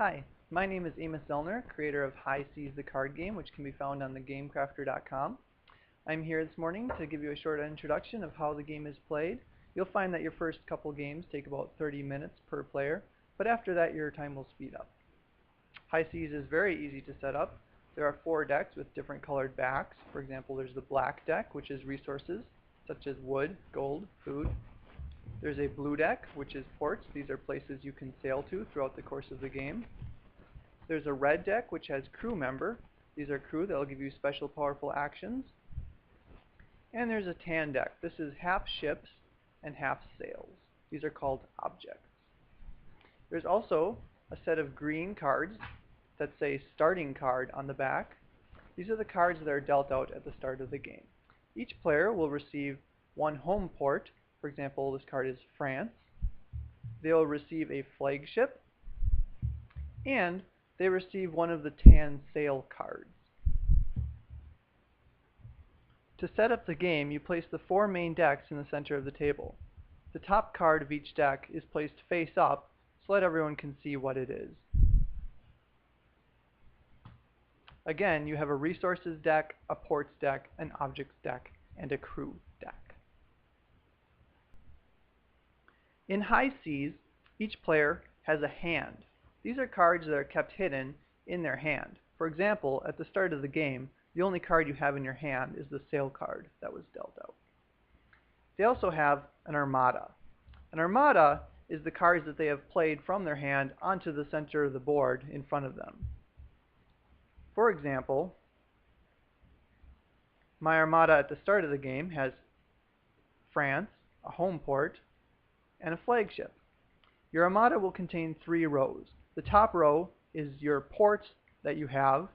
Hi, my name is Amos Zellner, creator of High Seas the card game, which can be found on thegamecrafter.com. I'm here this morning to give you a short introduction of how the game is played. You'll find that your first couple games take about 30 minutes per player, but after that your time will speed up. High Seas is very easy to set up. There are 4 decks with different colored backs. For example, there's the black deck, which is resources, such as wood, gold, food. There's a blue deck, which is ports. These are places you can sail to throughout the course of the game. There's a red deck, which has crew member. These are crew that will give you special powerful actions. And there's a tan deck. This is half ships and half sails. These are called objects. There's also a set of green cards that say starting card on the back. These are the cards that are dealt out at the start of the game. Each player will receive one home port. For example, this card is France. They'll receive a flagship, and they receive one of the tan sail cards. To set up the game, you place the 4 main decks in the center of the table. The top card of each deck is placed face up so that everyone can see what it is. Again, you have a resources deck, a ports deck, an objects deck, and a crew deck. In High Seas, each player has a hand. These are cards that are kept hidden in their hand. For example, at the start of the game, the only card you have in your hand is the sail card that was dealt out. They also have an armada. An armada is the cards that they have played from their hand onto the center of the board in front of them. For example, my armada at the start of the game has France, a home port, and a flagship. Your armada will contain 3 rows. The top row is your ports that you have.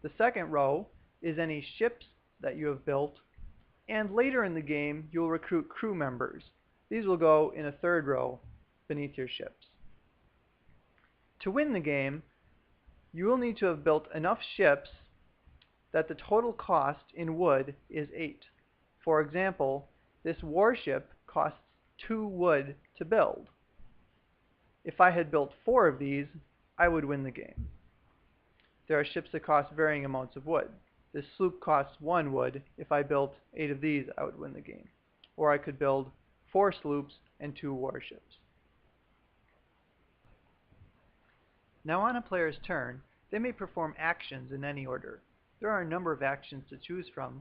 The second row is any ships that you have built. And later in the game, you'll recruit crew members. These will go in a 3rd row beneath your ships. To win the game, you will need to have built enough ships that the total cost in wood is 8. For example, this warship costs 2 wood to build. If I had built 4 of these, I would win the game. There are ships that cost varying amounts of wood. This sloop costs 1 wood. If I built 8 of these, I would win the game. Or I could build 4 sloops and 2 warships. Now on a player's turn, they may perform actions in any order. There are a number of actions to choose from,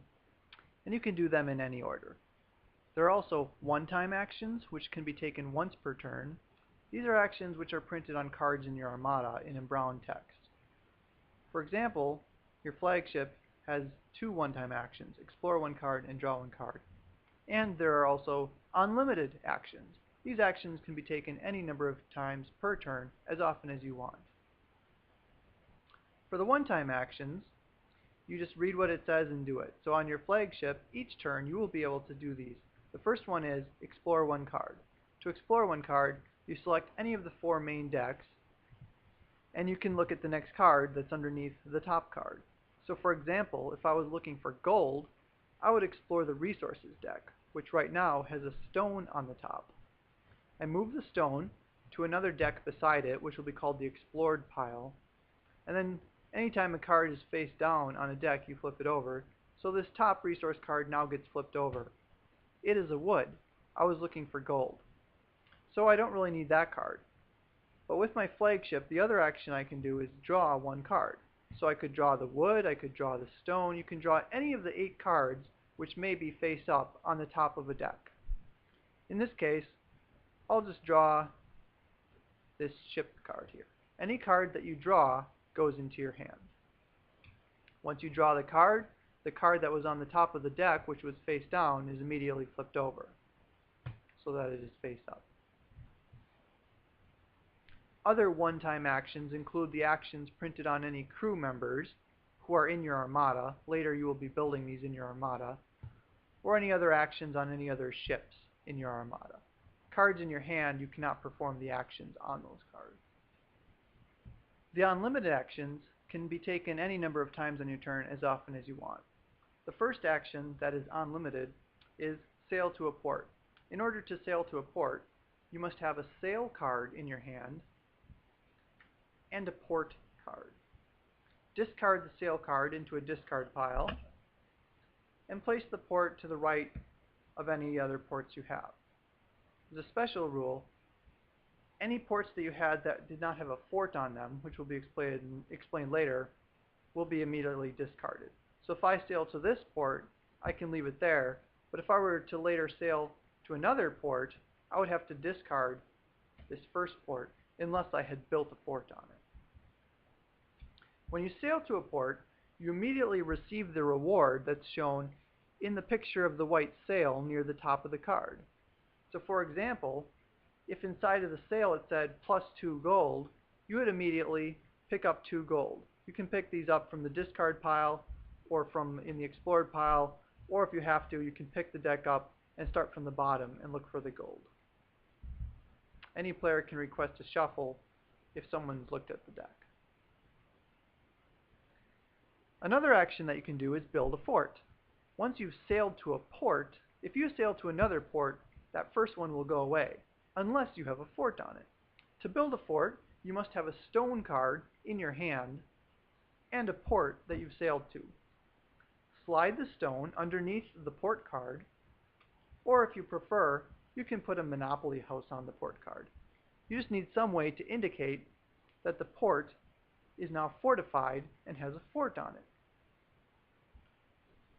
and you can do them in any order. There are also one-time actions, which can be taken once per turn. These are actions which are printed on cards in your armada in brown text. For example, your flagship has 2 one-time actions, explore 1 card and draw 1 card. And there are also unlimited actions. These actions can be taken any number of times per turn, as often as you want. For the one-time actions, you just read what it says and do it. So on your flagship, each turn you will be able to do these. The first one is explore 1 card. To explore 1 card, you select any of the 4 main decks, and you can look at the next card that's underneath the top card. So for example, if I was looking for gold, I would explore the resources deck, which right now has a stone on the top. I move the stone to another deck beside it, which will be called the explored pile, and then anytime a card is face down on a deck, you flip it over, so this top resource card now gets flipped over. It is a wood. I was looking for gold. So I don't really need that card. But with my flagship, the other action I can do is draw 1 card. So I could draw the wood, I could draw the stone, you can draw any of the 8 cards which may be face up on the top of a deck. In this case, I'll just draw this ship card here. Any card that you draw goes into your hand. Once you draw the card that was on the top of the deck, which was face down, is immediately flipped over so that it is face up. Other one-time actions include the actions printed on any crew members who are in your armada. Later you will be building these in your armada. Or any other actions on any other ships in your armada. Cards in your hand, you cannot perform the actions on those cards. The unlimited actions can be taken any number of times on your turn as often as you want. The first action that is unlimited is sail to a port. In order to sail to a port, you must have a sail card in your hand and a port card. Discard the sail card into a discard pile and place the port to the right of any other ports you have. There's a special rule. Any ports that you had that did not have a fort on them, which will be explained later, will be immediately discarded. So if I sail to this port, I can leave it there, but if I were to later sail to another port, I would have to discard this first port unless I had built a fort on it. When you sail to a port, you immediately receive the reward that's shown in the picture of the white sail near the top of the card. So for example, if inside of the sail it said +2 gold, you would immediately pick up 2 gold. You can pick these up from the discard pile or from in the explored pile, or if you have to, you can pick the deck up and start from the bottom and look for the gold. Any player can request a shuffle if someone's looked at the deck. Another action that you can do is build a fort. Once you've sailed to a port, if you sail to another port, that first one will go away, unless you have a fort on it. To build a fort, you must have a stone card in your hand and a port that you've sailed to. Slide the stone underneath the port card, or if you prefer, you can put a Monopoly house on the port card. You just need some way to indicate that the port is now fortified and has a fort on it.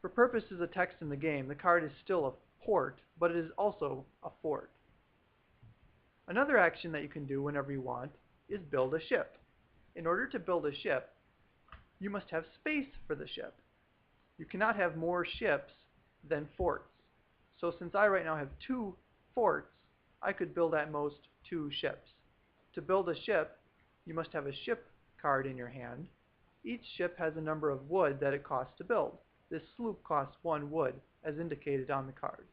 For purposes of text in the game, the card is still a port, but it is also a fort. Another action that you can do whenever you want is build a ship. In order to build a ship, you must have space for the ship. You cannot have more ships than forts. So since I right now have 2 forts, I could build at most 2 ships. To build a ship, you must have a ship card in your hand. Each ship has a number of wood that it costs to build. This sloop costs 1 wood, as indicated on the card.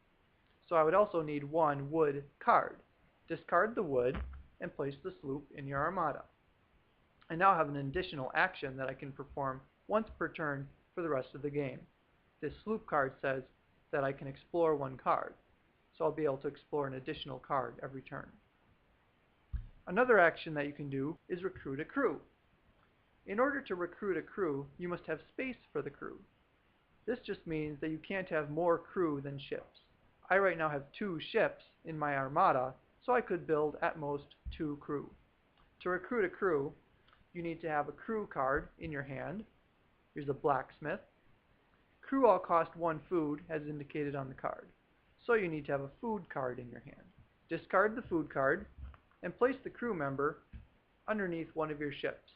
So I would also need 1 wood card. Discard the wood and place the sloop in your armada. I now have an additional action that I can perform once per turn for the rest of the game. This sloop card says that I can explore 1 card, so I'll be able to explore an additional card every turn. Another action that you can do is recruit a crew. In order to recruit a crew, you must have space for the crew. This just means that you can't have more crew than ships. I right now have 2 ships in my armada, so I could build at most 2 crew. To recruit a crew, you need to have a crew card in your hand. Here's a blacksmith. Crew all cost 1 food, as indicated on the card. So you need to have a food card in your hand. Discard the food card and place the crew member underneath one of your ships.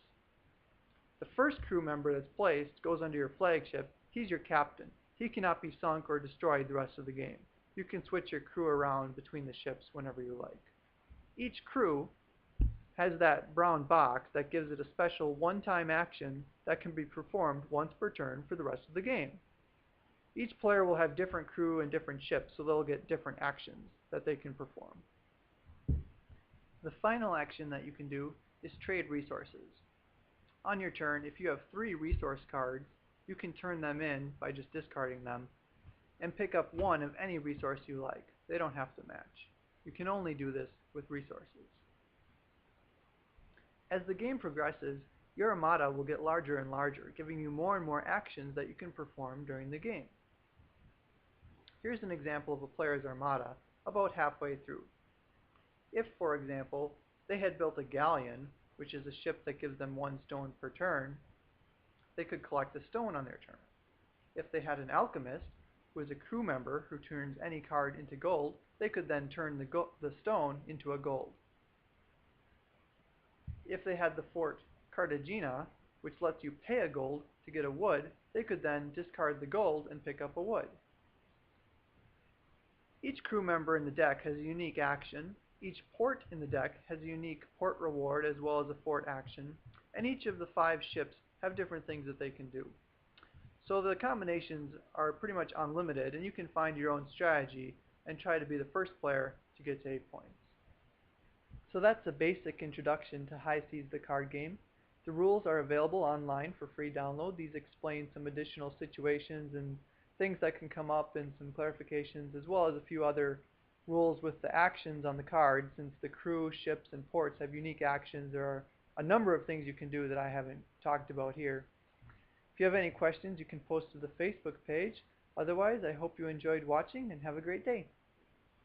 The first crew member that's placed goes under your flagship. He's your captain. He cannot be sunk or destroyed the rest of the game. You can switch your crew around between the ships whenever you like. Each crew has that brown box that gives it a special one-time action that can be performed once per turn for the rest of the game. Each player will have different crew and different ships, so they'll get different actions that they can perform. The final action that you can do is trade resources. On your turn, if you have 3 resource cards, you can turn them in by just discarding them and pick up 1 of any resource you like. They don't have to match. You can only do this with resources. As the game progresses, your armada will get larger and larger, giving you more and more actions that you can perform during the game. Here's an example of a player's armada about halfway through. If, for example, they had built a galleon, which is a ship that gives them 1 stone per turn, they could collect a stone on their turn. If they had an alchemist, who is a crew member who turns any card into gold, they could then turn the stone into a gold. If they had the fort Cartagena, which lets you pay a gold to get a wood, they could then discard the gold and pick up a wood. Each crew member in the deck has a unique action. Each port in the deck has a unique port reward as well as a fort action, and each of the 5 ships have different things that they can do. So the combinations are pretty much unlimited, and you can find your own strategy and try to be the first player to get to 8 points. So that's a basic introduction to High Seas the card game. The rules are available online for free download. These explain some additional situations and things that can come up and some clarifications, as well as a few other rules with the actions on the card. Since the crew, ships, and ports have unique actions, there are a number of things you can do that I haven't talked about here. If you have any questions, you can post to the Facebook page. Otherwise, I hope you enjoyed watching and have a great day.